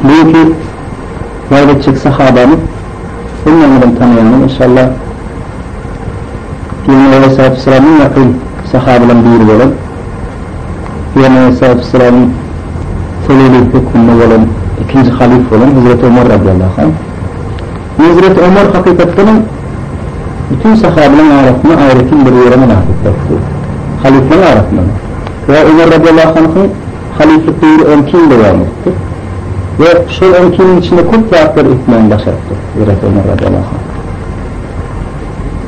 Bugünkü gayretçik sahabanın bunlardan tanıyanlar inşallah Peygamber Aleyhisselatü Vesselam'ın yakın sahabelerden biri olan Peygamber Aleyhisselatü Vesselam'ın Seleli hükmünde olan ikinci halif olan Hazreti Ömer radıyallahu anh. Hazreti Ömer hakikaten bütün sahabelerin arasında ayetin bir yerine nahitletti. Haliflerin arasında. Ve Ömer radıyallahu anh'ın haliflikleri 12 yıl devam etti. Ve şu 12 yılın içinde 40 vaatları etmeyen başarıttı Hazreti Ömer radıyallahu anh.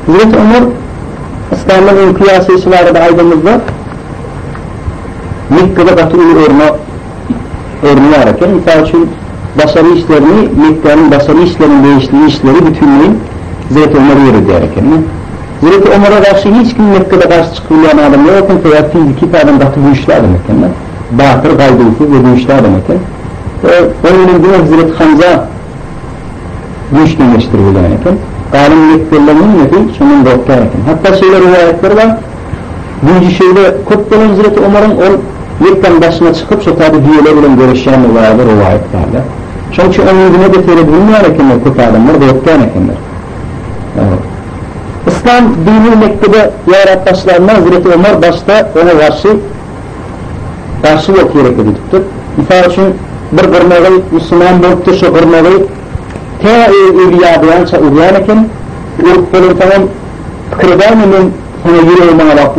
Hazreti Ömer İslam'ın kıyası işlerde aydığımızda Mekke'de katılıyor örneği misal için başarı işlerini, Mekke'nin başarı işlerinin değiştiği işleri bütünleyin Hazreti Ömer'e yürüdü erken. Hazreti Ömer'e karşı hiç kim Mekke'de karşı çıkılayan adam yok, veya fiziki tarzdan katı bu işler demek. Batır, kaygısız ve bu işler demek. Onun önünde Hazreti Hamza bu işlemleştiriyor demek. Galim Mekke'lerinin nefi şunun doktor erken. Hatta şeyler rivayetleri var. Bunca şeyde Kutlu'nun Hazreti Ömer'in o Mekke'nin başına çıkıp şu tabi diyelerle görüşen rivayetlerle. Çünkü onun güne detaylı bulunmuyor erkenler, Kutlu adamlar, doktor erkenler. İslam dini Mekke'de yaratbaşlarına Hazreti Ömer başta ona karşı yok yere edildi. Misal için bir gırnağı Müslüman bulup da şu gırnağı te evliyadıyança uğrayan eken urukların tamam kırdanının sana yüreğime alak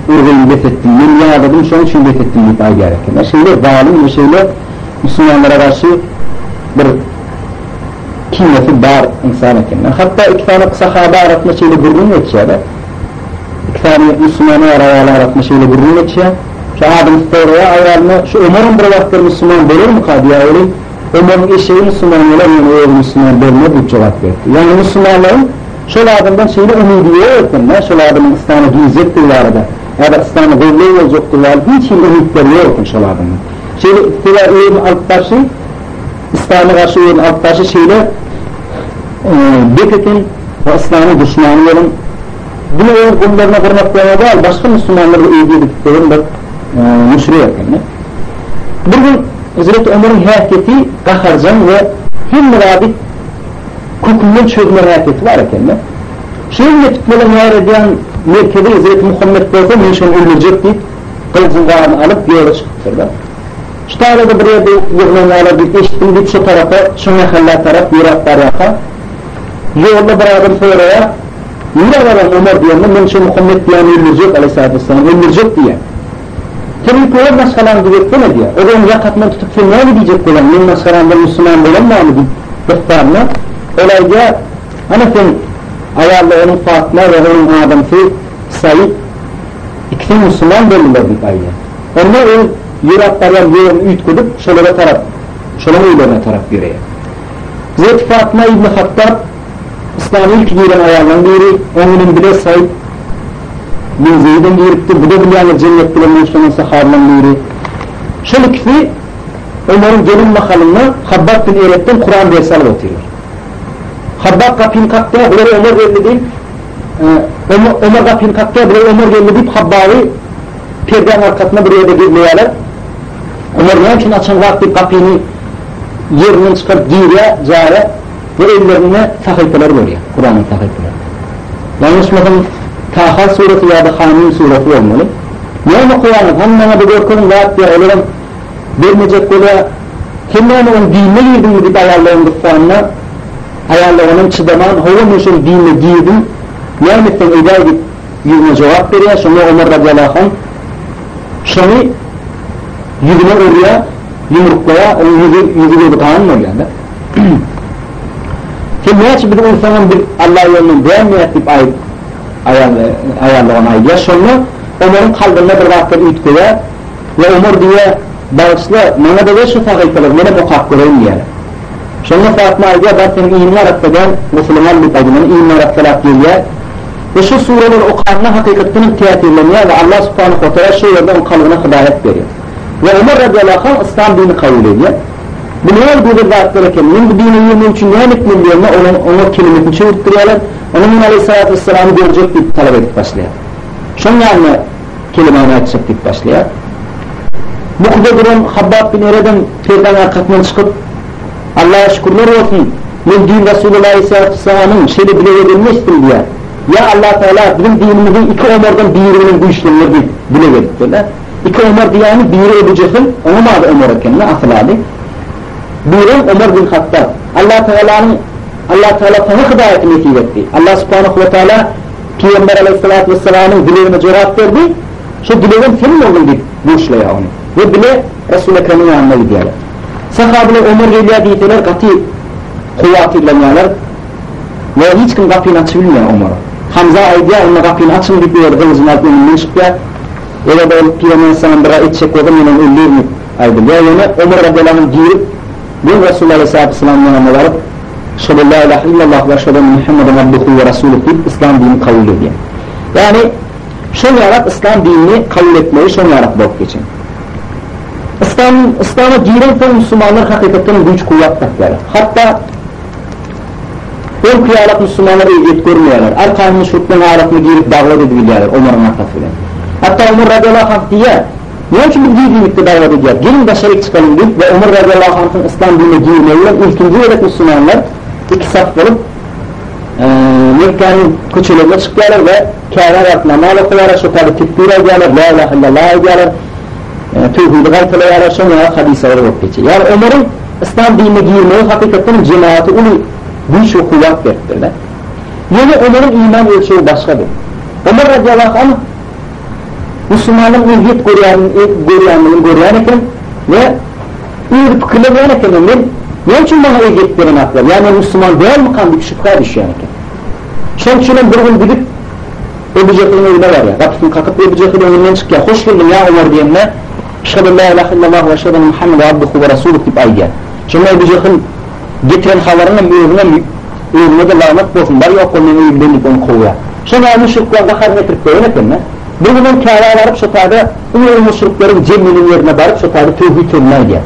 urgayı defettim, ben yağladım şu an için defettim bir ay gereken. Şeyler zalim ve şeyler Müslümanlara karşı bir kimyeti dar insan ekenler. Hatta iki tane sahabe arasında şeyle gururun geçiyor. İki tane Müslümanı arasında şeyle gururun geçiyor. Şu adım istiyoraya ayarına, şu Ömer'in bir vakitler Müslüman bölür mü kadıya öyle? Ömer'in eşeği Müslüman olan yani Müslüman bölme bu cevap verdi. Yani Müslümanların şöyle adımdan şeyle ümidiye öğretmenler, şöyle adımın İslam'ı giyecektirler da, ya da İslam'ı devleyi olacaktirler, hiç ümitleri yok şöyle adımın. Şeyle istiyorlar öğün alt başı, İslam'a karşı öğün alt başı şeyle Beket'in ve İslam'ın düşmanların bunu bunlarına vurmaklarına değil, başka Müslümanları iyi dediklerin de müşri yakınlar. Bugün Hazreti Ömer'in hareketi kaharcan ve hem mürabit kokundan çözme hareketi var yakınlar. Şeyin netliklerini yar eden merkezi Hazreti Muhammed Bey'de menşen öldürecek deyip kılıcın bağını alıp bir yola çıkıptırlar. Şu tarafta buraya bir yığınlarla bir eşittim deyip şu tarafa, şu mehalla taraf, yuraklar yaka. Yolda bir adım sonraya Yürüyorlar Ömer diyenler, menşe Muhammed diyen öldürecek aleyhissalatü vesselam, öldürecek diye. Tabii ki o maskaran diyecek mi diye. O zaman yakatından tutup sen ne diyecek olan, benim maskaramda Müslüman olan mı anı diktarına. Olayca, hani sen ayarla onun Fatma ve onun adamsı Said, ikisi Müslüman belirledik ayya. Onlar o yuraklarla yolunu ütkudup, şöyle taraf yürüye. Hazreti Fatma İbni Hattab, İslam'ın ilk giren ayarlan biri, onun bile Said bin Zeyd'in giripti, bu da bilen cennet bilen Müslüman sahabenin biri. Şöyle ki, Ömer'in gelin mahalına Habbab bin Eret'ten Kur'an dersi alıp oturuyor. Habbab kapıyı kalktı, buraya Ömer geldi deyip, Ömer kapıyı kalktı, buraya Ömer geldi deyip Habbab'ı perdenin arkasına buraya da girmeyeler. Ömer ne için açan vakti kapıyı yerinden çıkıp giyre, care ve ellerine sahifeler veriyor, Kur'an'ın sahifeleri. Yanlış mıdır? Taha suresi ya da Hamim suresi olmalı. Yani Kur'an'ın hemen bir görkünün rahat diye olarak vermeyecek böyle hemen onun dinine girdin mi deyip ayarlayın gıffanına ayarlayanın çıdaman hoğun için dinine girdin nimetten eda edip yüzüne cevap veriyor. Sonra Ömer radıyallahu anh şunu yüzüne oraya yumruklaya yüzü bir kanun oluyor da. Şimdi ne için bir insanın bir Allah yolunun beğenmeyip ayarlayan ayıya sonra Ömer'in kalbine bir vakit ütkuya ve Ömer diye bağışla bana da ver şu sahipler bana bu kakkurayım diyelim. Sonra Fatma ayıya ben senin iğinler atladan Müslüman bir adının iğinler atlarak geliyor ve şu sureler o kanına hakikatinin teatirleniyor ve Allah subhanahu wa ta'ala şu yolda onun kalbine hidayet veriyor. Ve Ömer radıyallahu anh İslam dini kabul ediyor. Bu ne olduğu bir vaatler eken, bu dini yemin için ne etmem diyorlar, onu kelimesini çevirttiriyorlar, onun aleyhissalatü vesselam'ı görecek deyip talep edip başlıyor. Şunlarla kelimeni açacak deyip başlıyor. Bu kadar durum Habbab bin Ere'den perden arkasından çıkıp Allah'a şükürler olsun. Men din Resulullah Aleyhisselam'ın şeyle bile verilmiştim diye. Ya Allah Teala bizim dinimizin iki Ömer'den birinin bu işlemleri bile verdiler. İki Ömer diyeni biri Ebu Cehil, onu madı Ömer'e kendine asıl adı. Biri Ömer bin Hattab. Allah Teala sana hidayetini nasip etti. Allah Subhanahu ve Teala Peygamber Aleyhisselatü Vesselam'ın dileğine cevap verdi. Şu dileğin senin oldun deyip boşlaya onu. Ve bile Resul-i Ekrem'in yanına gidiyorlar. Sahabeler Ömer geliyor deyteler katı kuvvet ilerliyorlar. Ve hiç kim kapıyı açabilmiyor Ömer'e. Hamza aydiya onunla kapıyı açın deyip denizin altı önünden çıkıyor. Öyle de Peygamber Aleyhisselam bira edecek oldum yine ölüyüm aydılıyor. Yani Ömer radıyallahu girip bu Resulullah Aleyhisselatü Vesselam'ın yanına varıp Şöyle la ilahe illallah ve şöyle Muhammeden abduhu ve rasulü deyip İslam dinini kabul ediyor. Yani şöyle yarat İslam dinini kabul etmeyi şöyle yarat bulup geçin. İslam'a giren tüm Müslümanlar hakikaten güç kuvvet takları. Hatta ön kıyalat Müslümanlara ilgit görmüyorlar. Arkan müşriklerin aratını girip davet ediliyorlar Ömer'in arkasıyla. Hatta Ömer radıyallahu anh diye ne için bir dinlikte davet ediyor? Gelin başarık çıkalım deyip ve Ömer radıyallahu anh'ın İslam dinine girmeyle ilkinci olarak Müslümanlar iki saf olup Mekke'nin küçülerine çıkıyorlar ve kârâr altına mal okuyorlar, şu tabi tekbir ediyorlar, la ilahe illallah ediyorlar, tevhid-i gaytılıyorlar, sonra hadiseleri olup geçiyor. Yani Ömer'in İslam dinine girmeyi hakikaten cemaati ulu güç ve kuvvet verdiler. Yani Ömer'in iman ölçeği başkadır. Ömer radıyallahu anh Müslümanın ilgit görüyanken ve iyi fikirle verirken ne için bana ilgitlerini aklar? Yani Müslüman değil mi kan bir şüphe düşüyor yani. Şunun için bir gün gidip Ebu Cehil'in evine var ya. Kapısını kalkıp Ebu Cehil'in önünden çıkıyor. Hoş geldin ya Ömer diyenine. Şehadü la ilahe illallah ve şehadü Muhammed abduhu ve rasulü deyip aydiyen. Şimdi Ebu Cehil getiren havarının evine de lanet olsun. Bari yok onun evinden onu kovuyor. Şimdi müşriklarda harm etirip koyun bir günün kârâ varıp şu tabi umur müşriklerin cemminin yerine varıp şu tabi tevhid tövmeye diye.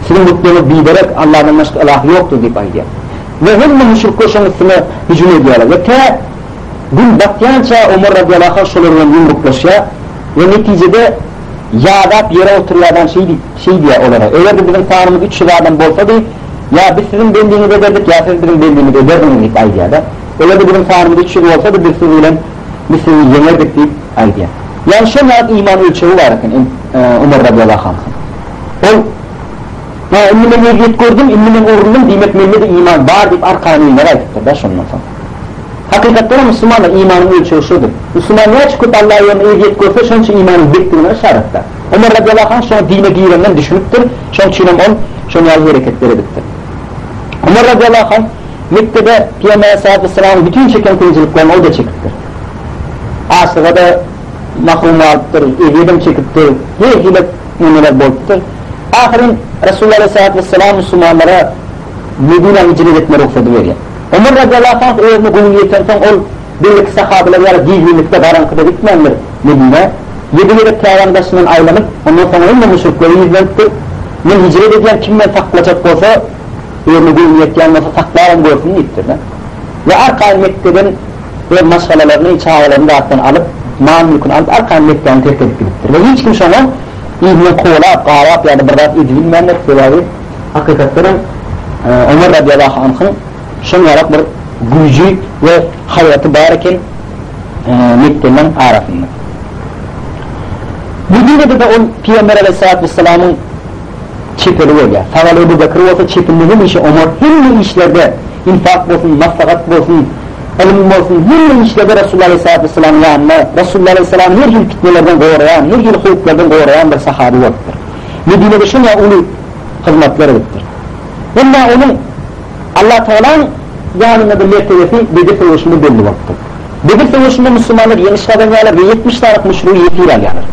Sizin mutluluğu bildirerek Allah'ın başka ilahı yoktur deyip aydiyen. Ve hem müşrik koşan üstüne hücum ediyorlar. Ve te gün batyanca Ömer radıyallahu anh şolarından yumruklaşıyor ve neticede yağdap yere oturuyordan şey diye olarak. Eğer de bizim tanrımız 3 yıl adam bolsa değil, ya biz sizin bendiğinizi ederdik, ya siz bizim bendiğinizi ederdiniz deyip aydiyada. Eğer de bizim tanrımız 3 yıl olsa da biz sizi yenerdik deyip aydiya. Yani şöyle iman ölçeği var Ömer radıyallahu anh. İmminden ergiyet gördüm, imminden uğruldum, demek mille de iman var deyip arkanı ileri aydıktır da şundan sonra. Hakikaten Müslümanlar imanın ölçeği şudur. Müslüman ne çıkıp Allah'a yerine ergiyet görse şunun için imanın bektirine şartlar. Ömer radıyallahu anh şuna dine girenden düşünüptür, şunun için şunun yazı hareketleri bittir. Ömer radıyallahu anh Mekke'de Peygamber Aleyhisselam'ın bütün çeken kılıcılıklarını o da çekiptir. Asır'a da mahrumattır, evyedim çekiptir, hile neler bolttur. Ahirin Resulullah Aleyhisselam Müslümanlara Medine'ye hicret etme ruhsatı veriyor. Ömer radıyallahu anh evine gönül yetersen ol birlik sahabeler ya giyginlikte garankıda gitmeyenler Medine'ye. 7 yıllık kârandaşından ayrılıp ondan sonra önce müşrikleri izleniptir. Ne hicret ediyen kimden takılacak olsa evine gönül yetersen taklarım görsün gittir. Ve arka Mekke'den ve maşgalalarını, iç ağalarını dağıttan alıp mamlukunu alıp arka Mekke'den terk edip gittir. Ve hiç kimse ona İbn-i Koğlab, Qarab yani bırdat edilmeyenler sebebi hakikaten Ömer radıyallahu anh'ın şunlarak bir gücü ve hayatı barken Mekke'den arasında. Medine'de de o Peygamber Aleyhisselatü Vesselam'ın çepeli oluyor. Fakat Ebu Bekir olsa çepinliğin işi Ömer hem işlerde infak olsun, nafsakat olsun, ilim olsun, hem işlerde Resulullah Aleyhisselatü Vesselam'ın yanına, Resulullah Aleyhisselam'ın her yıl fitnelerden koruyan, her yıl hukuklardan koruyan bir sahabi yoktur. Medine'de şuna ulu hizmetleri yoktur. Bununla onun Allah Teala'nın yanında da mertebesi Bedir Savaşı'nda belli vakti. Bedir Savaşı'nda Müslümanlar yenişlerden yerler ve 70 tane müşriği yetirir alırlar.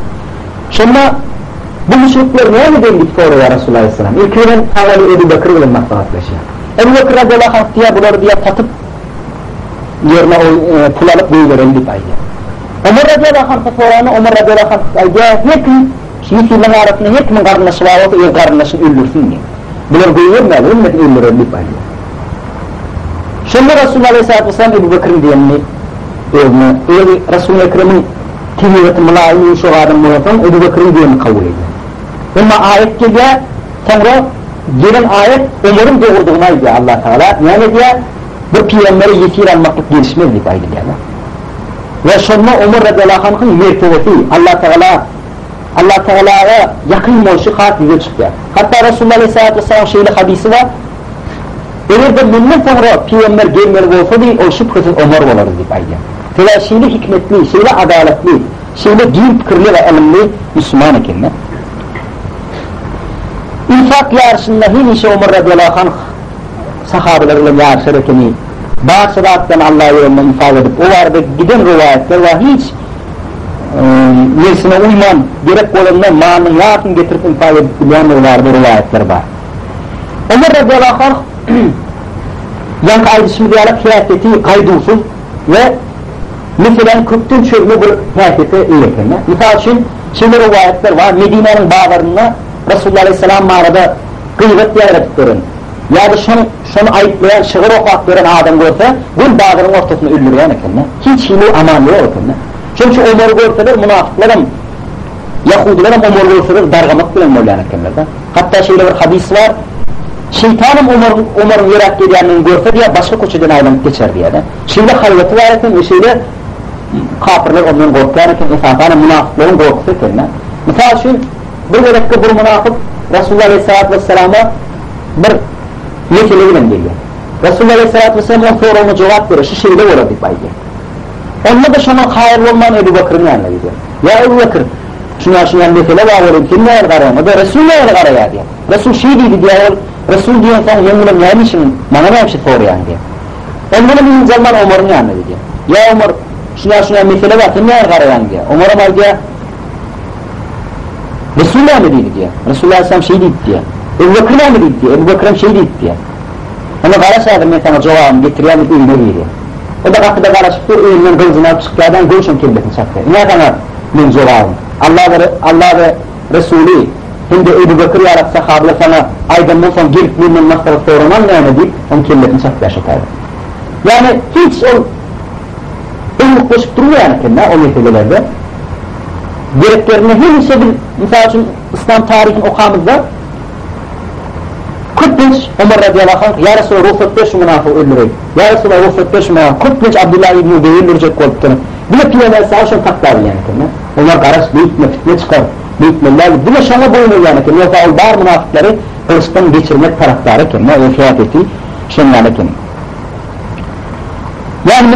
Şimdi bu müşrikler ne belli koruyor Resulullah Aleyhisselam? İlkinin havali Ebu Bekir ile mahtaratlaşıyor. Ebu Bekir radıyallahu anh diye bunları diye tatıp yerine pul alıp boyuverelim deyip aydiya. Ömer radıyallahu anh'a soranı Ömer radıyallahu anh'a aydiya her kim Müslüman arasında her kimin kardeşi var olsa o kardeşini öldürsün diye. Bunlar boyuvermeli, ümmetin öldürelim deyip aydiya. Şimdi Resulullah Aleyhisselatü Vesselam Ebu Bekir'in diyenini evine, Resulullah Ekrem'in tevhiyeti mülayimi şu adam olsan Ebu Bekir'in diyenini kabul ediyor. Ama ayet geliyor, sonra gelen ayet Ömer'in doğurduğuna diyor Allah Teala. Yani diyor bu peygamberi yesir almaklık gelişmez diye aydı yani. Ve sonra Ömer radıyallahu anh'ın mertebeti Allah Teala'ya yakın oluşu hatice çıktı. Hatta Resulullah aleyhissalatü vesselam şeyli hadisi var. Eğer de bundan sonra peygamber gelmeli olsa değil, o şüphesiz Ömer olarız diye aydı. Ve şeyli hikmetli, şeyli adaletli, şeyli din fikirli ve elimli Müslüman ekenler. İnfak yarışında hiç Ömer radıyallahu anh sahabelerle yarışır ekeni bazı sırattan Allah'a yolunda infak edip o vardı giden rivayetler var hiç neresine uyman gerek olanına manın yardım getirip infak edip bilen vardı rivayetler var. Ömer radıyallahu anh yankı aydışımı diyalak hiyateti kaydusuz ve mesela köktün çözümü bir hiyateti ilekenler. Misal için şimdi rivayetler var Medine'nin bağlarına Resulullah Aleyhisselam mağarada gıybet yaratıkların ya da şunu ayıplayan, şığır okuakların adam görse bu bağların ortasını öldürüyen ekenler. Hiç hili amanlığı ekenler. Çünkü Ömer'i görseler münafıklarım, Yahudilerim Ömer'i görseler dargamak bilen mevlayan ekenlerden. Hatta şeyle bir hadis var. Şeytanım Ömer'in yarak geliyenliğini görse diye başka koçadan ayrılıp geçer diye de. Şeyle halveti var eken ve şeyle kafirler onların korkuyan eken, esasen münafıkların korkusu ekenler. Misal için bir gerekli bir münafık Resulullah Aleyhisselatü Vesselam'a bir mesele bilen geliyor. Resulullah Aleyhisselatü Vesselam'ın soruna cevap verir, şu şeyle uğradık baydı. Onunla da şunun hayırlı olmayan Ebu Bakır'ın yanına gidiyor. Ya Ebu Bakır, şuna mesele var oğlum, kim ne yer karayım? O da Resul ne yer karaya diyor. Resul şey dedi diyor, Resul diyor sen yengilem neymişsin, bana ne yapışık soru yani diyor. Onunla bir zaman Ömer'in yanına gidiyor. Ya Ömer, şuna mesele var, kim ne yer karayım diyor. Ömer'e var diyor, Resulullah mı dedi diyor. Resulullah Aleyhisselam şey dedi diyor. Ebu Bakır'la mı dedi diyor. Ebu Bakır'ım şey dedi diyor. Ama karışadım ben sana cevabımı getiriyor, bir ürünü veriyor. O da kapıda karışıktı, ürünün kılıcına çıklardan görüşüm kelbetini çaktı. Ne kadar ben cevabım? Allah ve Resulü hem de Ebu Bakır yarat sahabla sana aydınlığı son gelip birinin nasıl sorunan ne deyip onun kelbetini çaktı yaşatardı. Yani hiç o ümük koşup duruyor yani kendine o meselelerde. Gereklerine hiç bir misal için İslam tarihinin okamızda Kutbinç Ömer radıyallahu anh ya Resulallah ruhsat ver şu münafığı öldüreyim. Ya Resulallah ruhsat ver şu münafığı. Kutbinç Abdullah İbni Ubey'i öldürecek koltuklarını. Bir de piyaner sağ şunu taklardı yani kendine. Onlar karış büyütme fitne çıkar. Büyütmeler. Bir de şana boyunur yani kendine. Yoksa o dar münafıkları kılıçtan geçirmek taraftarı kendine. O fiyateti şunlarla kendine. Yani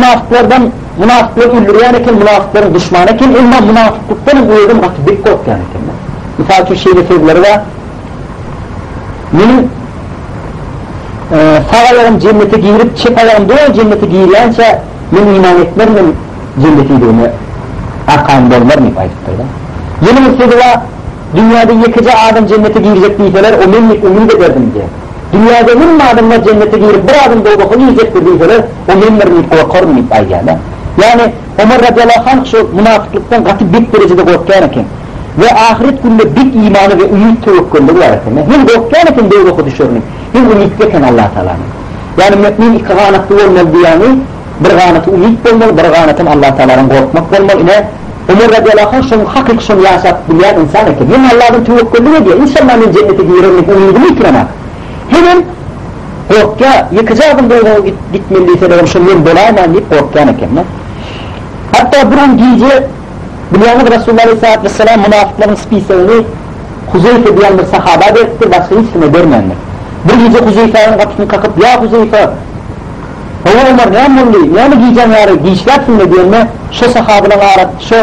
münafıkları öldürüyen eken, münafıkların düşmanı eken, ilman münafıklıkların uygun katı bir kork yani kendine. Misal ki şeyde sözleri var. Benim sağ ayağım cennete giyirip çift ayağım doğru cennete giyirlense benim iman etmerim cennete giyirme arkamda olmaz mı paylaştırdı? Yeni bir sözü var, dünyada yıkıcı adam cennete giyirecek deyseler o memlik ümit ederdim diye. Dünyada min adamlar cennete giyirip bir adım doğru giyecektir deyseler o memlik korkar mı paylaştırdı? Yani Ömer radıyallahu anh şu münafıklıktan katı bir derecede korkuyan eken ve ahiret günde bit imanı ve ümit tevekkülü var efendim. Hem korkuyan eken doğru düşürmek, hem ümitleken Allah Teala'nın. Yani mümin iki gânatı olmalı diyani, bir gânatı ümit olmalı, bir gânatı Allah Teala'nın korkmak olmalı. Yine Ömer radıyallahu anh şunu hakik şunu yaşat bilen insan eken. Hem Allah'ın tevekkülü ne diyor? İnsanların cennete giremek umidini iklemek. Hemen korkuya, yıkacağım doğru gitmeliyse şunu ben dolayman deyip korkuyan eken. Hatta bunun giyeceği Bilyanlık Resulullah Aleyhisselatü Vesselam münafıkların spiselini Huzeyfe diyen bir sahaba derttir, başka hiç kime dermenler. Bir gece Huzeyfe'nin kapısını kakıp, ya Huzeyfe, Ömer ne mulli, ne mi giyeceğim yarı, giyişlersin mi diyenme, şu sahabının ağrat, şu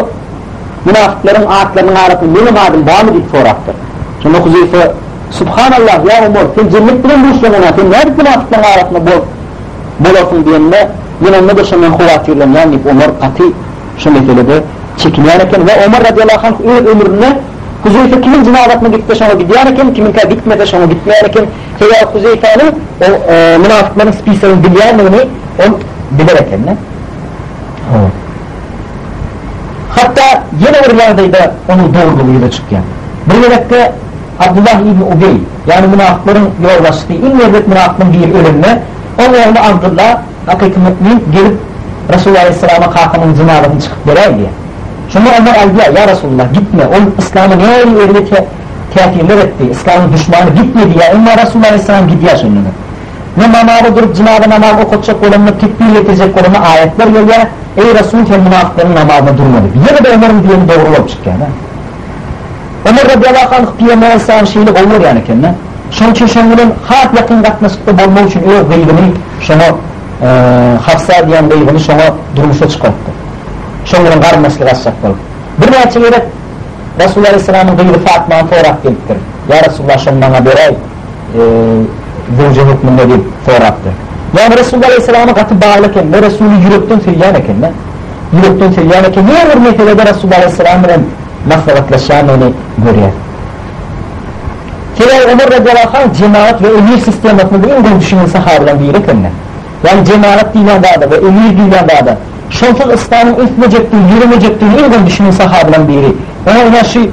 münafıkların ağatlarının ağratını benim adım bağ mı deyip soraktır. Sonra Huzeyfe, Subhanallah ya Ömer, sen cennet bilen bu işlemene, sen ne edip münafıkların ağratını bol olsun diyenme, yine ne de şundan huvatiyirlen yani Ömer katı şu meselede çekiniyarken ve Ömer radıyallahu anh ömrüne Huzeyfe kimin cinavatına gitti şuna gidiyorken, kimin gitmedi şuna gitmeyerken veya Huzeyfe'nin o münafıkların spiserin bilyenliğini on bilerek kendine. Hatta yine bir yerdeydi onun doğruluğuyla çıkıyor. Bir yerde Abdullah İbni Ubey yani münafıkların yoldaşlığı ilk yerde münafıkların bir ölümüne onu Abdullah hakiki mümin gelip Resulullah Aleyhisselam'a kalkanın cinavatını çıkıp verer diye. Şunu Ömer aldılar, ya Resulullah gitme, o İslam'ı ne öğreti tekirler etti. İslam'ın düşmanı gitmedi ya. Ama Resulullah Aleyhisselam gidiyor şimdi. Ne namazı durup cenab-ı namaz okutacak olanına, tekbir edecek olanına ayetler geliyor. Ey Resul sen münafıkların namazına durmadı. Yine de Ömer'in diyeni doğrulup çıkıyor. Ömer radiyallahu anh Peygamber Aleyhisselam şeyle olur yani kendine. Şunun için şunların hayat yakın katmasıkta bulmak için o gıybını şunu Hafsa diyen gıybını şunu durmuşa çıkarttı. Şunların karmasıyla açacak kalıp. Bir neçe yere Resulullah Aleyhisselam'ın gıybı Fatma'nın forak geliptir. Ya Resulullah şundan haber Zevce hükmünde bir foraktır. Yani Resulullah Aleyhisselam'a katı bağlıken ve Resulü yürekten söyleyen eken yürekten söyleyen eken niye hürmet ede Resulullah Aleyhisselam'ın maslahatlaşanını görüyor. Kere Ömer radiyallahu anh cemaat ve emir sistematında en gün düşünün sahabelerden biri kendine. Yani cemaat dilen dağda ve emir dilen dağda şonsuz İslam'ın üstmeyecektir, yürümeyecektir en gün düşünün sahabelerden biri. Ona şey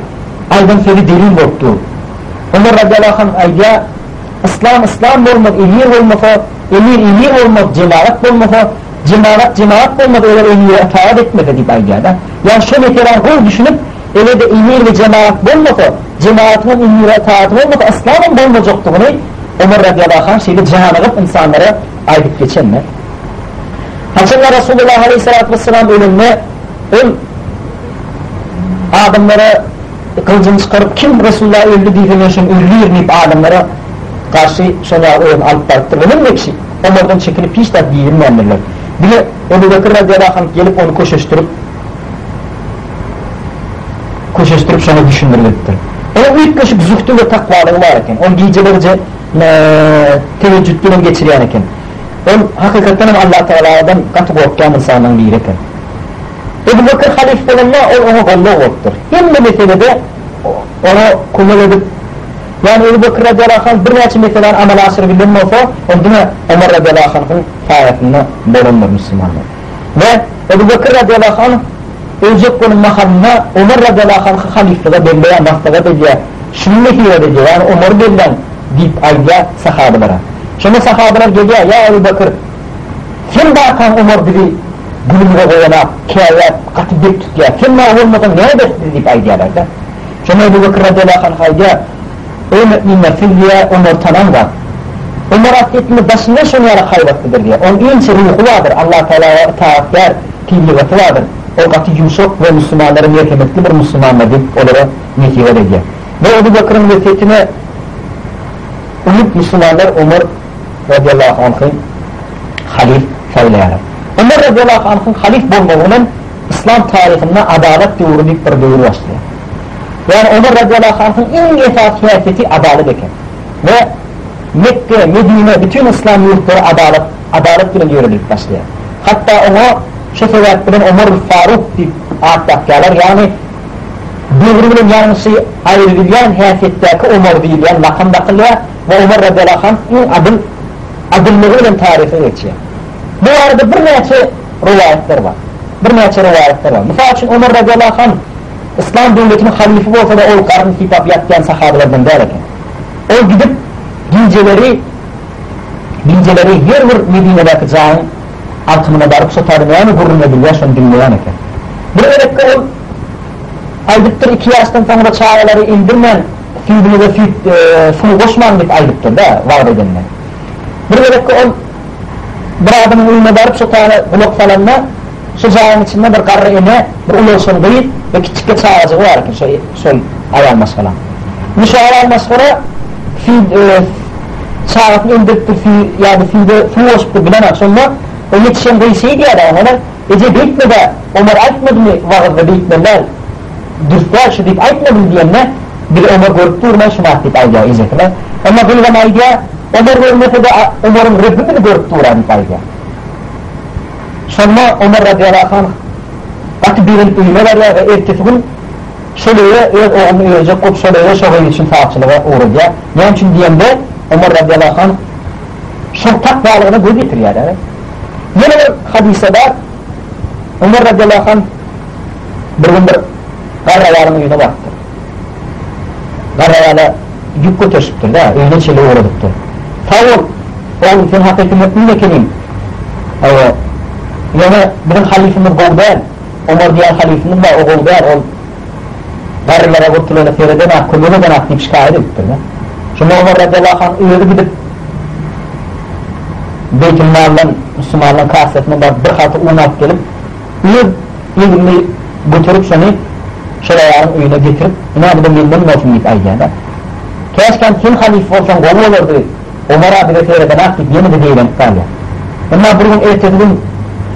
aydan feri derin korktu. Ömer radiyallahu anh ayda İslam olmak, emir olmak, cemaat olmak öyle emire itaat etmedi deyip aydada. Yani şu meteran kol düşünüp öyle de emir ve cemaat olmak, cemaatin emire itaat olmak, İslam'ın olmayacaktı bunu. Ömer radiyallahu anh şeyde cihanıp insanlara aydıp geçenler. Haçınla Resulullah aleyhissalatü vesselam ölümüne adamlara kılıcını çıkarıp kim Resulullah öldü diyeceğim için ölü yerleyip adamlara karşı şuna alıp bıraktır. Öyle mi ki? Ömer'den çekilip hiç de diyilmeyenlerler. Bir de Ebu Bekir radiyallahu anh gelip onu koşuşturup şunu düşündürülüktür. Onun ilk kaşık zuhtu ve takvalığı varken, onun giyecelerce teveccüd günüm geçiriyorken, onun hakikaten Allah Teala'dan katı korktuğum insanın biriyken. Ebu Bekir halif olanla onu kolluğu korktur. Hem de meselede onu kullan edip yani Ebu Bekir radiyallahu anh bir neçe meselenin amel asırı bildiğin olsa ondan Ömer radiyallahu anh'ın fayetinde bulunur Müslümanlar. Ve Ebu Bekir radiyallahu anh ölecek bunun mahalına Ömer radiyallahu anh'ı halifliğe belleyen, naftaga belleyen şunu nehiyor ediyor yani Ömer belleyen deyip ayda sahabelara. Şimdi sahabeler geliyor ya Ebu Bekir kim bakan Ömer dedi gülümüne koyana, kâya, katı bir tutuyor kim ne olmadan ne edersin deyip aydalarda. Şimdi Ebu Bekir radiyallahu anh ayda o müminler filliye Ömer tanan var. Ömer affetini başında şunu yarak hayvatlıdır diye. Onun en ruhu vardır. Allah Teala'ya itaatler, tillivati vardır. O katı yumuşak ve Müslümanların merhametli bir Müslümanlar deyip onlara netiver ediyor. Ve Ebu Bekir'in vefetine umut Müslümanlar Ömer radiyallahu anh'ın halif söyleyelim. Ömer radiyallahu anh'ın halif bulmağının İslam tarihinde adalet doğru bir doğru başlıyor. Yani Ömer radiyallahu anh'ın en esas siyaseti adalet eken. Ve Mekke, Medine, bütün İslam yurtları adalet bile yürürlük başlıyor. Hatta ona şu sebepten Ömer Faruk deyip ağıttaklarlar yani birbirinin yanlısı ayrılayan hayasetteki Ömer deyilen lakandakılıyor ve Ömer radiyallahu anh'ın adımlarıyla tarife geçiyor. Bu arada bir neçe rivayetler var. Mesela için Ömer radiyallahu anh İslam devletinin halifi olsa da o karın kitap yatken sahabelerden derken o gidip binceleri yer Medine'deki cahın altımına darıp sotarmayan gurruna biliyor şunu dinleyen eken. Bir öyle o aydıktır 2 yaştan sonra çağrıları indirmen fiidini ve sunu koşman deyip aydıktır da vaat edenler. Bir öyle o bir adamın uyuma darıp sotarı blok falanla şu cahın içinde bir karrı ine bir ulosunu değil ve küçük çağrıcı var ki sol ayağılmaz falan. Bu şu ayağılmaz sonra çağrıtını indirttir yani fiide su oluştu bilen sonra o yetişen reisiydi ya da onlar ece beytme de Ömer aytmadı mı vaazda beytmeler dürtler şu deyip aytmadı mı diyenler bir Ömer görüp durma şunu deyip ayda izletiler ama bilmem ayda Ömer görmese de Ömer'in Rabbini görüp durma deyip ayda sonra Ömer radiyallahu anh atı birin ülmeler ve ertesi gün şöyle oğlunu ölecek kop şöyle şöyle için saatçılığa uğrayacak yani için diyende Ömer radiyallahu anh çok takvalığına göz getiriyor yani. Yine bir hadise var Ömer radiyallahu anh bir gün bir garrayalının yüzüne baktı. Garrayala yük götürüptür da öyle şeyle uğradıptır. Sağ ol oğlum sen hakikaten nekenim yani bizim halifimiz gol değil Ömer diyen halifimiz var o gol değil Qarılara kurtulana fereden akıllıdan deyip şikayet ettir. Şunu Ömer radiyallahu anh öyle gidip Beytülmal'dan Müslümanların kasetinden bir hatı un alıp gelip ilgini götürüp seni şurayarın uyuna getirip ne da memnun olsun deyip ayyada. Keşken kim halife olsan gol olurdu. Ömer abi de fereden aktif yeni de değilim kalya. Ama bugün ertedin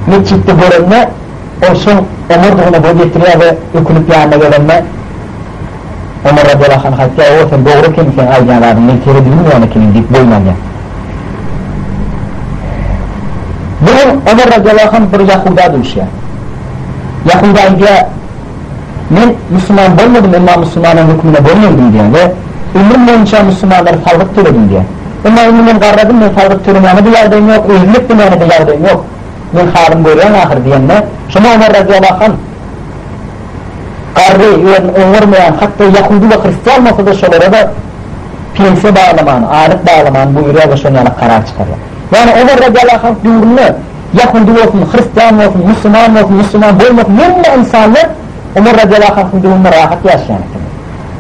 mescitte görenme olsun Ömer doğuna boy getiriyor ve ökülüp yanına gelenme Ömer radiyallahu anh hatta o sen doğru kimsen ayyanlarını men tere bilmiyor kimin deyip boylanıyor. Bugün Ömer radiyallahu anh bir Yahuda dönüşüyor. Yahuda'ya men Müslüman olmadım ama Müslümanın hükmüne boylandım diye ve ömrüm boyunca Müslümanları salgıt töredim diye. Ama ömrümden qarradım men salgıt töremeğine de yardayım yok, özlük demeyene de yardayım yok. Men harim görüyen ahir diyenle. Şuna Ömer radiyallahu anh qarri öğrenmeyen hatta Yahudi ve Hristiyan olsa da şolara da pense bağlaman, alet bağlaman buyuruyor ve şuna karar çıkarıyor. Yani Ömer radiyallahu anh duyurunu Yahudi olsun, Hristiyan olsun, Müslüman olsun, Müslüman olmasın, yeni insanlar Ömer radiyallahu anh'ın duyurunu rahat yaşayan.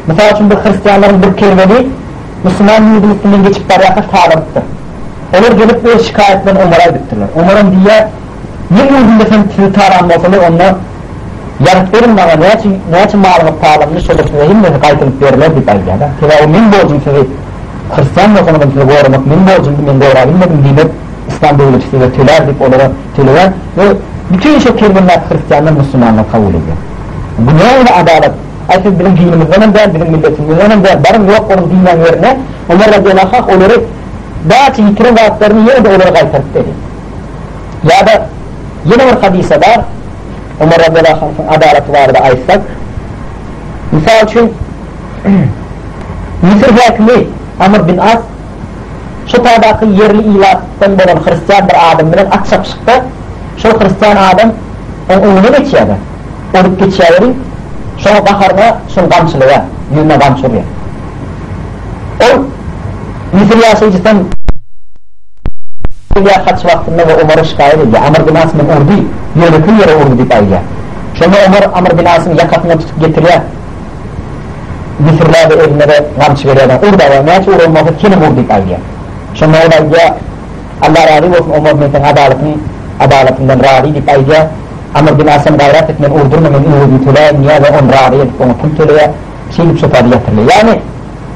Mesela için bir Hristiyanların bir kelimeli Müslüman yüzümüzünden geçip bariyaka sağlamıştır. Onlar gelip böyle şikayetlerini Ömer'e ediptirler. Ömer'in diye ne yüzünde sen sizi taranmasalı onunla yanıt verin bana ne için malumat sağlamını şöylesine himle kaytılıp verirler bir baygada. Teva o min borcum sizi Hristiyan olsanım sizi korumak min borcum min doğrabilmedim deyip İslam devletçisi ve tüler deyip onlara tüler ve bütün şu kelimeler Hristiyanlar Müslümanlar kabul ediyor. Bu ne öyle adalet? Ayet bizim dinimizden de bizim milletimizden de barın yok onun dinen yerine Ömer radiyallahu anh onları daha çiğitirin vaatlarını yine de onlara kaytarıp dedi. Ya da yine bir hadise var Ömer radiyallahu anh'ın adaleti vardı ayetsak. Misal için Mısır hakimi Amr bin As şu tabakı yerli ilattan olan Hristiyan bir adam bilen at çapışıkta şu Hristiyan adam önüne geçiyordu. Olup geçiyordu. Şuna bakarına şunu kamçılıyor, yüzüne kamçılıyor. O Mısır yaşayıcıdan kaç vaktinde ve Ömer'e şikayet ediyor. Amr bin As'ın urdu, yönetli yere urdu deyip ayıyor. Şuna Ömer Amr bin As'ın yakasından tutup getiriyor. Mısırlarda eline de kamçı veriyor. Urda var, ne açı uğrulması kilim urdu deyip ayıyor. Şuna o da Allah razı olsun Ömer bin adaletinden razı deyip ayıyor. Amr bin As'ın gayret etmen urdurmamen ürün tüleyen niye ve on razı edip onu tüm tüleye şeylik sotadı yatırılıyor. Yani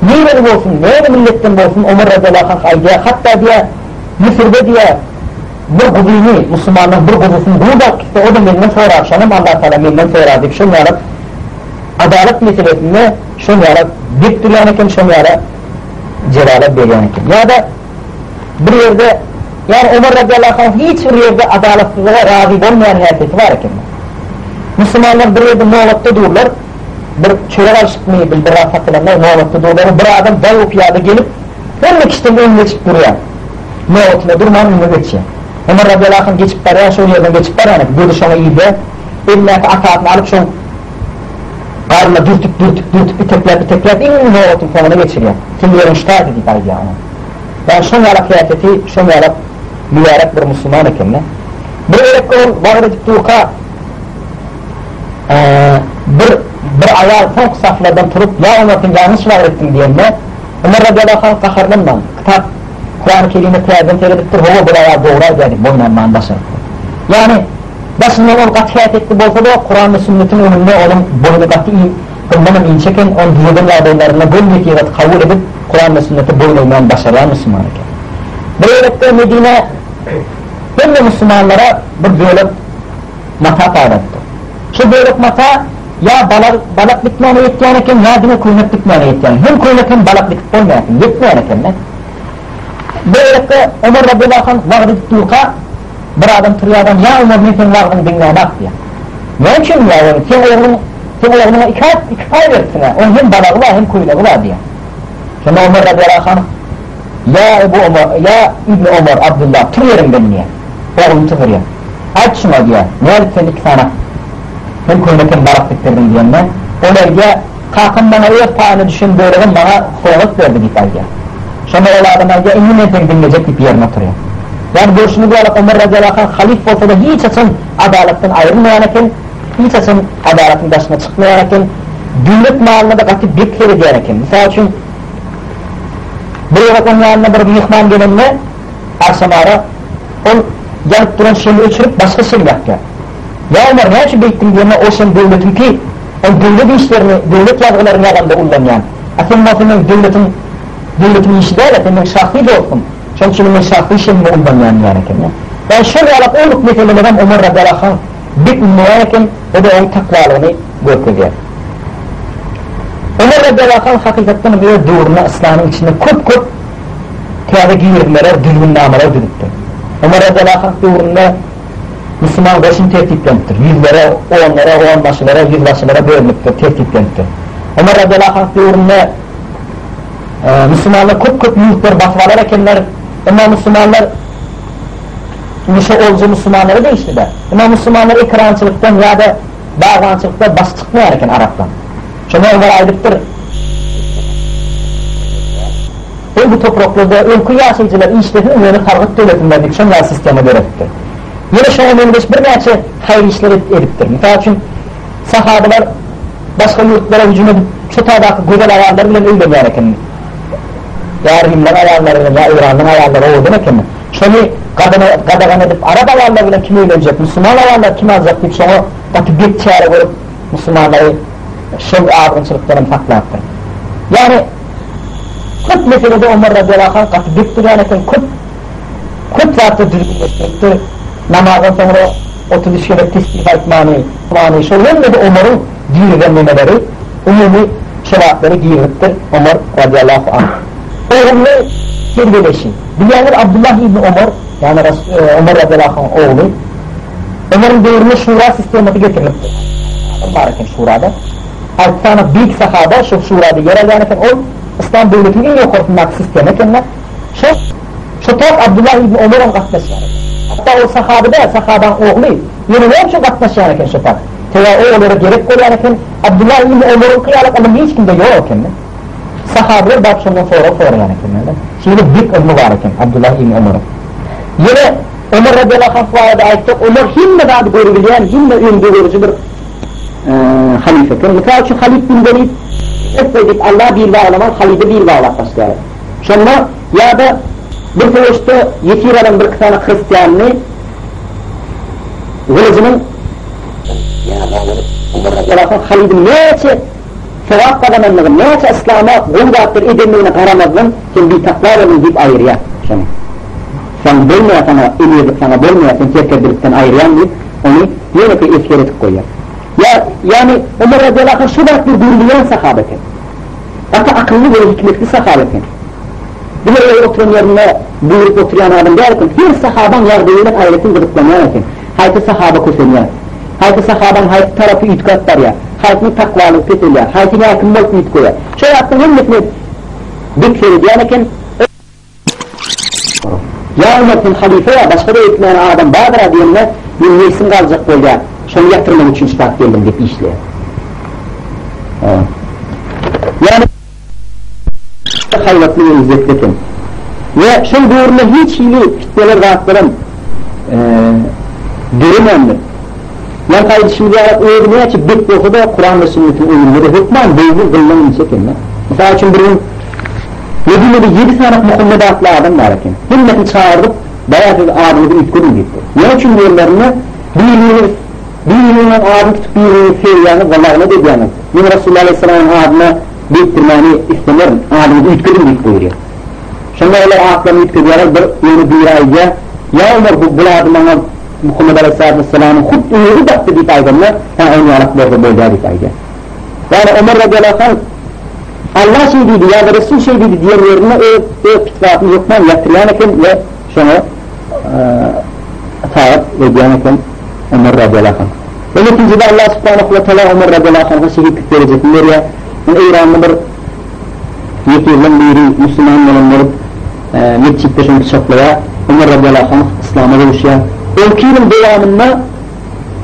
neyle olsun, neyle milletten olsun Ömer radiyallahu anh ayıyor. Hatta diye Mısır'da diye bir kuzini, Müslümanların bir kuzusunu bunu da işte o da benden sonra akşamım Allah-u Teala benden sonra deyip şunu yarak adalet meselesinde şunu yarak dik duruyanken şunu yarak celalet veriyanken ya da bir yerde yani Ömer radiyallahu anh hiçbir yerde adaletsizliğe razı olmayan hareketi var ki Müslümanlar bir yerde muhabbette dururlar bir çörek alışıkmayı bir rafatlarına muhabbette dururlar bir adam dağı piyade gelip ölmek istediğinde önüne çıkıp duruyor muhabbetine durmanın önüne geçiyor Ömer radiyallahu anh geçip baraya şu yerden geçip baraya gördü şuna iyi de eline atağını alıp şunu karnına dürtüp iteklep en muhabbetin sonuna geçiriyor kim yerin şitaat edip ayıyor yani şunu yarak hayateti şunu yarak mübarek bir Müslüman ekimle bir elekon bağırıcık tuğka bir ayar çok saflardan turup ya Ömer'in yanlış var ettim diyenle Ömer radiyallahu anh kaharlandan kitap Kur'an-ı Kerim'e teyazın teredittir hava bir ayar doğrar yani boynanman basın yani başından onu katiyat etti bolsa da Kur'an ve sünnetin önünde onun boynu katı kılmanın iyi çeken onun diyedin ladaylarına bölmek yaratı kabul edip Kur'an ve sünneti boyunayman başarayan Müslüman eken böylelikle Medine hem de Müslümanlara bir bölük mata paylaştı. Şu bölük mata ya balık bitmeyene yetkiyen eken ya dine kuynak bitmeyene yetkiyen. Hem kuynak hem balık bitip olmayan eken, yetmeyen eken. Böylelikle Ömer radiyallahu anh vağdı tuttuğuka bir adam tırıyor adam ya Ömer nefin vağdını dinleyen ak diye. Ne için ya onu? Sen oğluna iki pay versin ha. Onun hem balığı var hem kuynağı var diye. Sonra Ömer radiyallahu anh ya Ebu Ömer, ya İbni Ömer, Abdullah tırıyorum ben niye? Oğlum tırıyor. Aç şuna diye. Ne alıp sen iki sana? Hem kuynağı hem balık bitirdim diyenle. Ömer diye kalkın bana öz payını düşün böyleğin bana soğuk verdi gitar diye. Sonra öyle adamlar diye emin eden dinleyecek bir yerine oturuyor. Yani görüşünü diyerek Ömer radiyallahu anh halif olsa da hiç açın adaletten ayrılmayan eken hiç açın adaletin başına çıkmayan eken devlet malına da katıp bekleri diyerekin. Mesela için bir rakam yanına bir mihman gelenle akşamara o gelip duran şeyi ölçürüp başka şey yapıyor. Ya Ömer ne için bektin diyene o sen devletin ki o devlet işlerini, devlet yargılarını yanında kullanmayan. Efendim devletin işi değil, efendim şahsi de olsun. Çünkü benim şahsi işimi kullanmayan diyerekin. Ben şöyle alıp olduk meselelerim Ömer radıyallahu anh bir ünlüyken o da onun takvalığını gösteriyor. Ömer radıyallahu anh hakikaten böyle doğruna İslam'ın içinde köp tiyade giyirmeler, düzgünnameler düdüktür. Ömer radıyallahu anh doğruna Müslüman başın tertiplenmiştir. Yüzlere, onlara, onbaşılara, yüzbaşılara bölünmüştür, tertiplenmiştir. Ömer radıyallahu anh doğruna Müslümanlar köp yüzler batvalar ekenler ama Müslümanlar olcu Müslümanları değiştiler. Ama Müslümanlar ekrançılıktan ya da bağlançılıktan baş çıkmıyor eken Arap'tan. Şuna Ömer aydıktır. Bu topraklarda ülkü yaşayıcılar işletin yönü kargıt devletinlerdik. Şuna sisteme göredir. Yine şuna bir neçe hayır işler ediptir. Mesela için sahabeler başka yurtlara hücum edip çotadaki güzel ayarları bile öldürmüyor eken. Ya Rimler ayarları, ya İran'ın ayarları o demek mi? Şunu qadağan edip Arap ayarlarıyla kim öğrenecek, Müslüman ayarlar kim alacak deyip sonra batı bir çare koyup Müslümanları şov ağırınçılıklarını saklattır. Yani kut meselede Ömer radıyallahu anh katı büktür yani kut zatı düzgünleştirdi. Namazdan sonra 30 kere tesbih etmani şoğun dedi Ömer'in giyirgenmemeleri, umumi şevaatleri giyiriptir Ömer radıyallahu anh. Oğullu kirveleşi. Bilenler Abdullah İbni Ömer, yani Ömer radıyallahu anh oğlu. Ömer'in devrine şura sistemati getiriliptir. Mübareken şurada. 6 tane büyük sahaba şu şurada yer alırken o İslam devletinin en yukarısındaki sisteme kendiler. Şu taraf Abdullah İbni Ömer'in katlaşıyor. Hatta o sahabe de sahaban oğlu. Yine ne yapıyor katlaşıyor şu taraf. Teya o oğulları gerek koyarken Abdullah İbni Ömer'in kıyalık alımı hiç kimde yok kendine. Sahabeler bakşondan sonra yani kendine. Şimdi büyük ömrü var iken Abdullah İbni Ömer'in. Yine Ömer radıyallahu anh vardı ayettik. Ömer himme daha görüleyen, himme ünlü görücü bir halife. Mesela şu halif bin Velid etmedik Allah bir bağlamak, halife bir bağlak başlar. Sonra ya da bir toğuşta yetiren bir tane Hristiyanlı kılıcının Ömer radıyallahu anh halifin neçe sevap kazananlığın, neçe İslam'a gulgattır edemliğine karamadın sen bir taklarını deyip ayırıyor. Sen bölmeye sana, eliyorduk sana bölmeye sen terk edilipten ayırayan deyip onu yine ki eskeretip koyuyor. Yani Ömer radıyallahu anh şu da bir duyulayan sahabeten. Hatta akıllı ve hikmetli sahabeten. Bir öyle oturan yerine buyurup oturan adam derken bir sahaban yardımıyla ayretin gıdıklamaya ekin. Haydi sahaba kusuruyor. Haydi sahaban haydi tarafı itikatlar ya. Haydi takvalık peteliyor. Haydi yakınlık itkoya. Şöyle yaptığın hemmetini bekleri diyaneken ya ümmetin halife ya başka da etmeyen adam Badra diyenler bir neysin kalacak böyle şunu yatırmam için çıkart geldim deyip işliyor. Yani hayvatlı ve izzetletin. Ve şunun doğrunda hiç hili fitneler rahatlarım görünmemdir. Yani kaydı şimdi öğrenmeye ki bir boku da Kur'an ve sünnetin uyumları hükman beyzin kılmanın çekinler. Mesela için birinin Medine'de 7 tane Muhammed adlı adam var iken himmetini çağırdık bayağı bir adımızı itkudum gitti. Ne için diyorlarına birinin adını tutup birinin feyyanı vallahi dedi yani. Yine Resulullah Aleyhisselam'ın adına biriktirmeni istemiyorum. Adımızı itkudum gitti buyuruyor. Şimdi öyle adlarını itkuduyorlar bir ayıca ya Ömer bu adımına Muhammed Aleyhisselam'ın hutluğu baktı deyip aydınlar onu alaklarda böyle deyip ayıca. Yani Ömer radıyallahu anh Allah şey dedi ya da Resul şey dedi diyen yerine o pitvatını yokman yatırıyanken ve şunu taat ve diyaneken Ömer radıyallahu anh. Ve neticede Allah subhanahu ve teala Ömer radıyallahu anh'a şehitlik verecek. Nereye? İranlı bir yetirlen biri Müslüman olanları mescitte şunu bıçaklaya Ömer radıyallahu anh İslam'a dönüşüyor. O 2 yılın devamında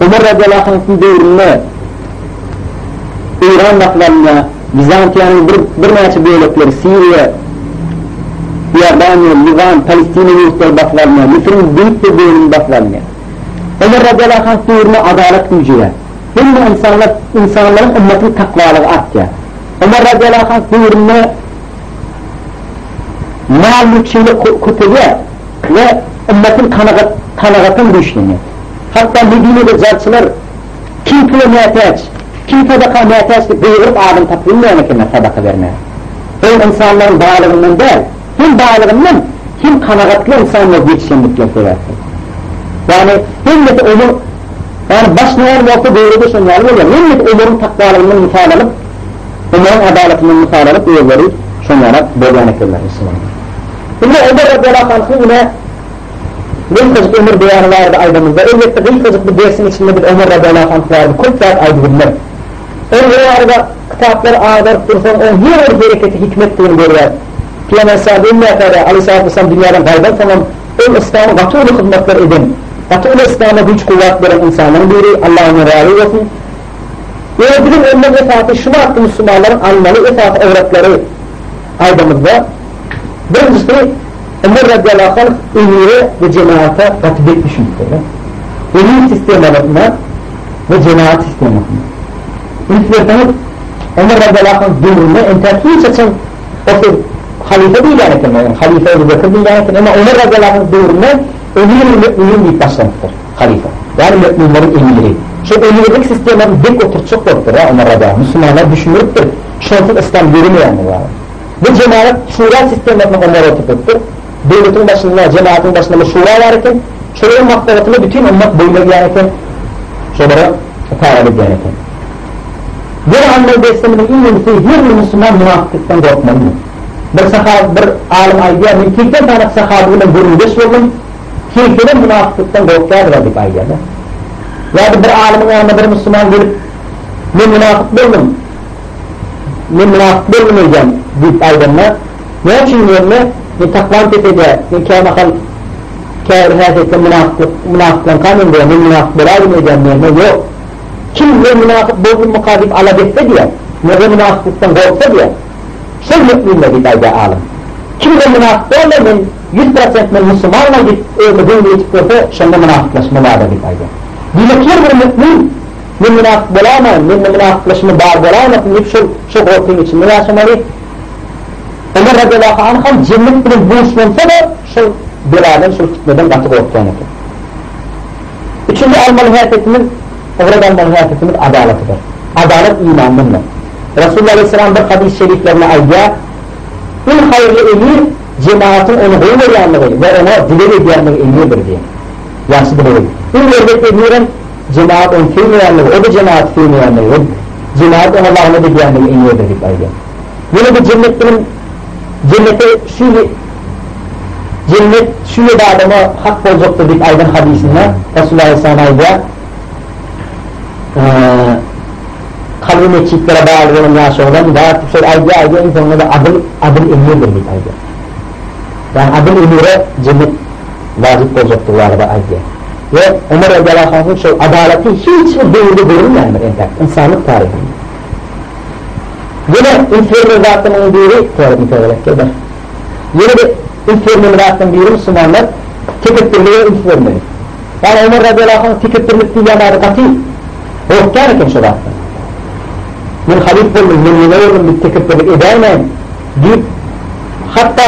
Ömer radıyallahu anh'ın devrinde İran laflarına Bizantiyanın bir neçe bölükleri Suriye, Yordanya, Livan, Palestina yurtları baklarına, Mısır'ın büyük bir bölümünün baklarına Ömer radıyallahu anh devrine adalet gücüye Hem insanların ümmetin takvalığı artya. Ömer radiyallahu anh buyurunma mal mülkçiyle kutuya ve ümmetin kanıgatın düştüğünü. Hatta Medine'de zarçılar kim pula muhtaç, kim sadaka muhtaç diye buyurup adım tapılmayan kime sadaka vermeye. O insanların bağlılığından değil, hem bağlılığından hem kanagatlı insanlar yetişenlikle koyarsın. Yani hem de onu yani başlayan yoksa doğruda sonlar oluyor. Hem de onların takvalığından misal alıp, onların adaletinden misal alıp üyeleri sonlara beyan ederler Müslümanlar. Şimdi Ömer radıyallahu anh'ın yine gılkacık ömür beyanı vardı aydamızda. Elbette gılkacık bir dersin içinde bir Ömer radıyallahu anh vardı. Kurt saat aydınlar. Onun arada kitapları ağırlık dursan, onun her bir hareketi hikmetliğini görüyor. Peygamber sahibi aleyhissalatü vesselam dünyadan kaydan tamam, o İslam'a katı olu hizmetler edin. Katı olu İslam'a güç kuvvet veren insanların biri Allah'ın razı olsun. Ve bizim önüne vefatı şunu attı Müslümanların almalı vefatı evrakları aydamızda. Birincisi Ömer radıyallahu anh emire ve cemaate katip etmişimdir. Emir sistemlerine ve cemaat sistemlerine. İlk Ömer radıyallahu anh dönümüne enterkiyi çeçen o halife değil yani kelime, halife Ebu Bekir değil yani kelime, ama Ömer radıyallahu anh dönümüne emir-i mü'minin deyip başlamıştır halife. Yani mü'minlerin emiri. Şu emirlik sistemlerin dik oturtacak yoktur ya Ömer radıyallahu anh. Müslümanlar düşünürüktür. Şonsuz İslam görünüyor yani. Bu cemaat şura sistemlerine Ömer oturttur. Devletin başında, cemaatin başında şura varken, şuraya maktabatını bütün ümmet boyuna gelirken, şuraya tarih gelirken. Bir anlayı besleminin ilmisi her bir Müslüman münafıklıktan korkmalı. Bir alim aydiya, mülkiyden tanık sahabıyla görüngeç oldum, kimsenin münafıklıktan korkar dedik aydiyada. Yani bir alimin yanına bir Müslüman gelip, ben münafık oldum, ben münafık olmayacağım deyip aydınlar. Ne için yerine? Ne takvan tepede, ne kâmakal kârihasetle münafıklan kanun diye, ne münafık berabilmeyeceğim yerine yok. Kim ne münafık bozun mukadip alabette diye, ne de münafıklıktan korksa diye, şey mü'minle bir ayda alım. Kim de münafık olma, 100% Müslümanla öyle böyle geçip görse, şimdi münafıklaşma var da bir ayda. Dilekler bir mü'min, ne münafık bulamayın, ne münafıklaşma bağ bulamayın, hep şu korkun içinde yaşamalı. Ömer radıyallahu anh cennet bilen buluşmansa da şu beladan, şu fitneden katı korktuğunu. Üçüncü almalı hayatımız, oradan almalı hayatımız adaletidir. Adalet imanındır. Resulullah aleyhisselam bir hadis-i şeriflerine ayya, en hayırlı emir, cemaatin onu koymayanlığı ve ona diler ediyenliği emirdir diye. Yansıdır öyle. Bir yerde emirin, cemaat onu kıymayanlığı, o da cemaat kıymayanlığı, cemaat ona Allah'ın ediyenliği emirdir diye ayya. Yine bir cennete cennet şöyle bir adama hak olacaktır deyip aydan hadisinde Resulullah Aleyhisselam'a kalbi meçhitlere bağlı olan yaşı olan daha şöyle ayda insanlara adım emirdir deyip ayda. Yani adım emire cennet vacip olacaktır bu arada ayda. Ve Ömer radıyallahu anh'ın şu adaleti hiçbir devirde görülmeyen bir insanlık tarihinde. Yine infernal zatının biri teorik olarak eder. Yine de infernal zatının biri Müslümanlar tefekkürlüğe infernal. Yani Ömer radıyallahu anh tefekkürlük dünyaları katı korkarken şu zatın. Ben halif oldum, ben yine oldum bir tefekkürlük edeyim deyip hatta o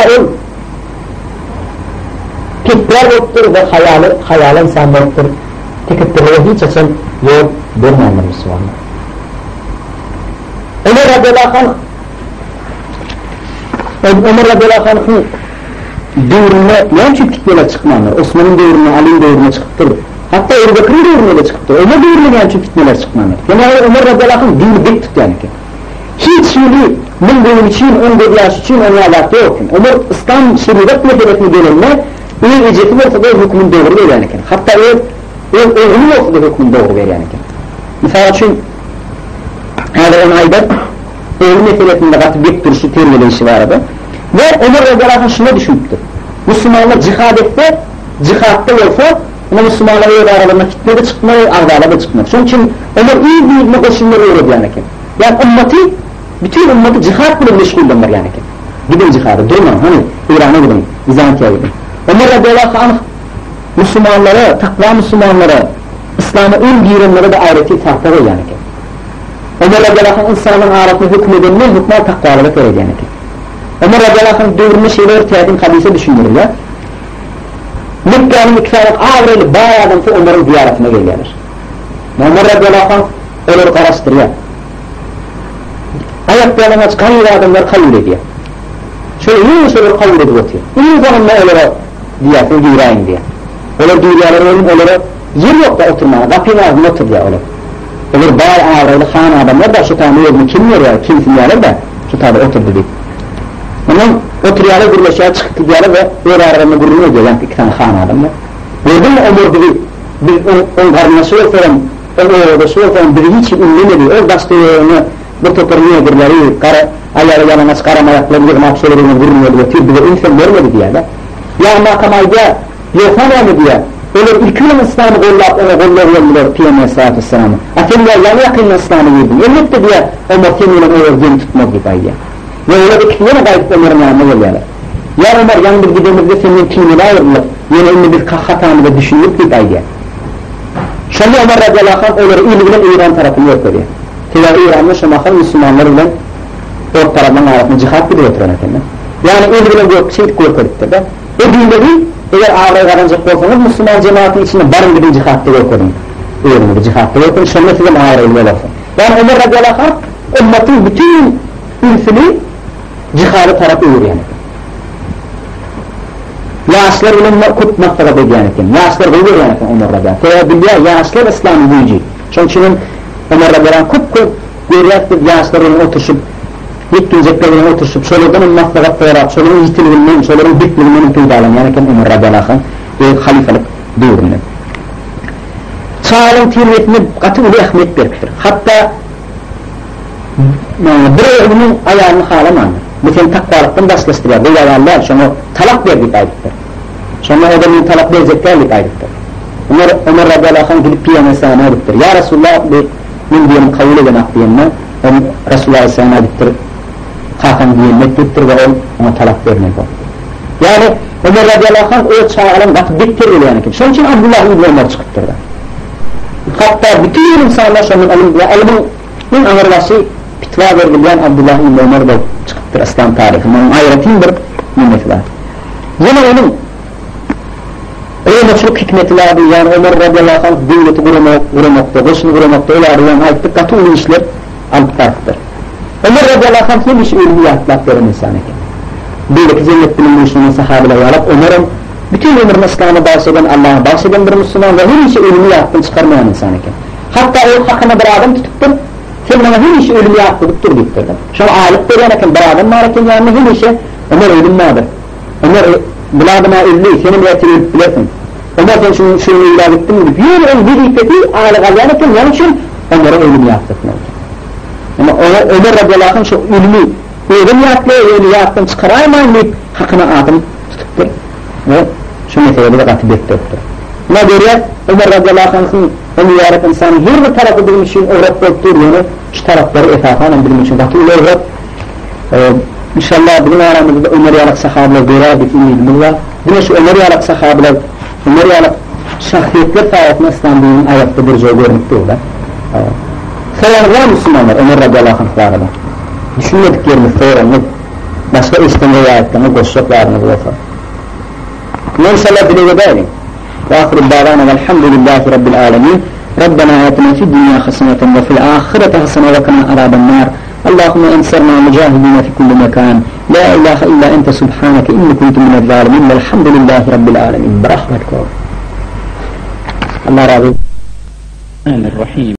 fikrer yoktur ve hayal insan yoktur. Tefekkürlüğe hiç açan yol vermeyenler Müslümanlar. Ömer radıyallahu anh'ın devrine yan fitneler çıkmanlar. Osman'ın devrine, Ali'nin devrine çıkıptır. Hatta Ebu Bekir'in devrine de çıkıptır. Ömer devrine yan fitneler çıkmanlar. Yani Ömer radıyallahu anh dini dik tut yani ki. Hiç şeyli, min boyun için, 14 yaş için onun alakta yok. Ömer İslam şeriat meselesini gelenler, iyi eceti olsa da hükmün doğru ver yani ki. Hatta ölümün olsa da hükmün doğru ver yani ki. Mesela için hâda on ayda ölüm meselesinde katı bir duruşu termeleyişi vardı. Ve Ömer radıyallahu anh şuna düşünüptür. Müslümanlar cihatta olsa ama Müslümanlar öyle aralarına fitnede çıkmıyor, ardağla da çıkmıyor. Çünkü Ömer iyi bir koşulları öğredi yani ki. Yani bütün ümmeti cihat bile meşgullenler yani ki. Gidin cihada, durma, hani İran'a gidin, Bizantiya gidin. Ömer radıyallahu anh Müslümanlara, takva Müslümanlara İslam'a girenlere de ayreti tahta koyan ki. Ömer radıyallahu anh insanın ağrıtını hükmedenine hükmel takvalık vereceğin ki. Ömer radıyallahu anh dövründe şeyler tehdin hadise düşündürürler. Mekke'nin iktidarlık ağrıyla bayağı adam ki Ömer'in ziyaretine geliyorlar. Ömer radıyallahu anh onları karıştırıyor. Ayaklarına aç kayır adamlar kabul ediyor. Şöyle yine şöyle kabul edip atıyor. İyi zamanla onlara diyasını duyurayım diye. Onlar duyuruyorlar onlara yer yok da oturmaya. Kapının ağzında oturuyor onlar. Onlar bayağı ağrıyla han adamlar da şu tane yerini kim veriyor, kim sinyalar da şu tane oturdu deyip. Onun oturuyorlar birleşiyor çıktı diyorlar ve öyle aralarında gururunu ediyor yani iki tane han adamlar. Gördün mü Ömer gibi bir on karnına şöyle falan orada şöyle falan biri hiç ünlemedi. O gazetelerine bu toparını birileri ayağı yalanas karamayaklarını yığmak şeylerini vurmuyor diye türbüde insan görmedi diye de. Ya makamayda yokanamı diye. Öyle ilkinin İslam'ı gollarıyorlar Peygamber sallallahu aleyhi ve sellem'e. Atemler yani yakın İslam'ı yedin. Elbette diye Ömer kendini öyle gemi tutmak gibi ayya. Ve öyle bir kişiye gayet Ömer'in yanına geliyorlar. Ya Ömer yanında gidemizde senin kimliğine ayrılır. Yine ünlü bir hatanı da düşünüp gibi ayya. Şimdi Ömer radıyallahu anh onları ilgilen İran tarafını yok ediyor. Tevâ İran'da şu makam Müslümanlarla o tarafından arasında cihat bile oturan efendim. Yani ilgilen yok şey korkudur da. O dinde değil, eğer ağrıya karınacak olsanız Müslüman cemaatin içinde barın gibi cihatta yok edin. Öyle gibi cihatta yok edin, şunla sizin ağrıyla olsun. Yani Ömer radıyallahu anh ümmetin bütün ülfünü cihadı tarafı uyur yani. Yaşlar ilimler kutmak tarafı yani. Yaşlar uyur yani Ömer radıyallahu anh. Tevâ billah yaşlar İslam'ı büyücü. Çünkü Ömer radıyallahu anh kup görüyordur yaşlarının oturuşup yetkineceklerine oturuşup şöyleden maslahat koyarak şöyleden yitilginin, şöyleden bitliğinin peydalan yani Ömer radıyallahu anh halifelik dövrünü. Çağların terbiyetinə qatı ulu əhmət vermişdir. Hatta bir ölümün ayağını xalamandır. Bütün takvalıktan başlaştırıyor. Bu yalanlar sonra talak verdik aydıktır. Sonra adamın talak vereceklerlik aydıktır. Ömer radıyallahu anh gidip piyanesine aydıktır. Ya Resulullah min diyelim kavul eden akdiyenine Resulullah aleyhisselam aydıktır. Kalkan diyenmektir ve ona talak vermek o. Yani Ömer radıyallahu anh o çağların qatı bittirir yani ki. Şunun için Abdullah ibn Ömer çıkıptır da. Hatta bütün insanlar şunun elimin anırbaşı pitva verilen Abdullah ibn Ömer da çıkıptır İslam tarihinde. Onun ayrıtın bir nimmeti var. Yine onun öyle çok hikmeti vardı yani Ömer radıyallahu anh devleti kurumakta, başını kurumakta öyle arayan ayıptır, katı ulu işler alıp tartıdır. Ömer radıyallahu anh hem işi ölümü yahtlat veren insan eken. Böyle ki cennet bilinmişliğinin sahabeler yaralıp Ömer'in bütün ömrünü İslam'a bahseden, Allah'a bahseden bir Müslüman ve her işi ölümü yahtını çıkarmayan insan eken. Hatta o hakkında bir adam tutuptur, sen bana her işi ölümü yahtırıptır gittirdim. Şu an aylık veriyen eken, bir adam mağaraken yani her işi Ömer ölüm mağdır. Ömer buladıma öldü, senin bir ölüp bilesin. Ömer sen şunu ilan ettin mi? Yürüyün bir iffeti ağırlık alayan eken, yani için Ömer'e ölüm yahtırtın oldu. Ama Ömer radıyallahu anh şu ölüm yahtını çıkaramayın deyip hakkına adım tutuptur. Ve şu meselede de katip ettirir. Buna göre Ömer radıyallahu anh'ın onu yarat insanı her bir tarafı bilmek için öğret bölüktür yani şu tarafları esasen bilmek için katı ile öğret. İnşallah bizim aramızda Ömer yarak sahabeler görerdik ümidimiz var. Yine şu Ömer yarak sahabeler, Ömer yarak şahsiyetler sayesinde İslam'ın ayakta bir şey görmektedirler. Sayarlar Müslümanlar Ömer radıyallahu anh'larına. Düşünmediklerimiz sayarlar. Başka istemeye ayetlerine koşacaklarını bulursa. İnşallah bile gidelim. وآخر الدعوانا والحمد لله رب العالمين ربنا آتنا في الدنيا حسنة وفي الآخرة حسنة وقنا عذاب النار اللهم انصرنا مجاهدين في كل مكان لا إله إلا أنت سبحانك إني كنت من الظالمين والحمد لله رب العالمين برحمتك الله راضي الرحيم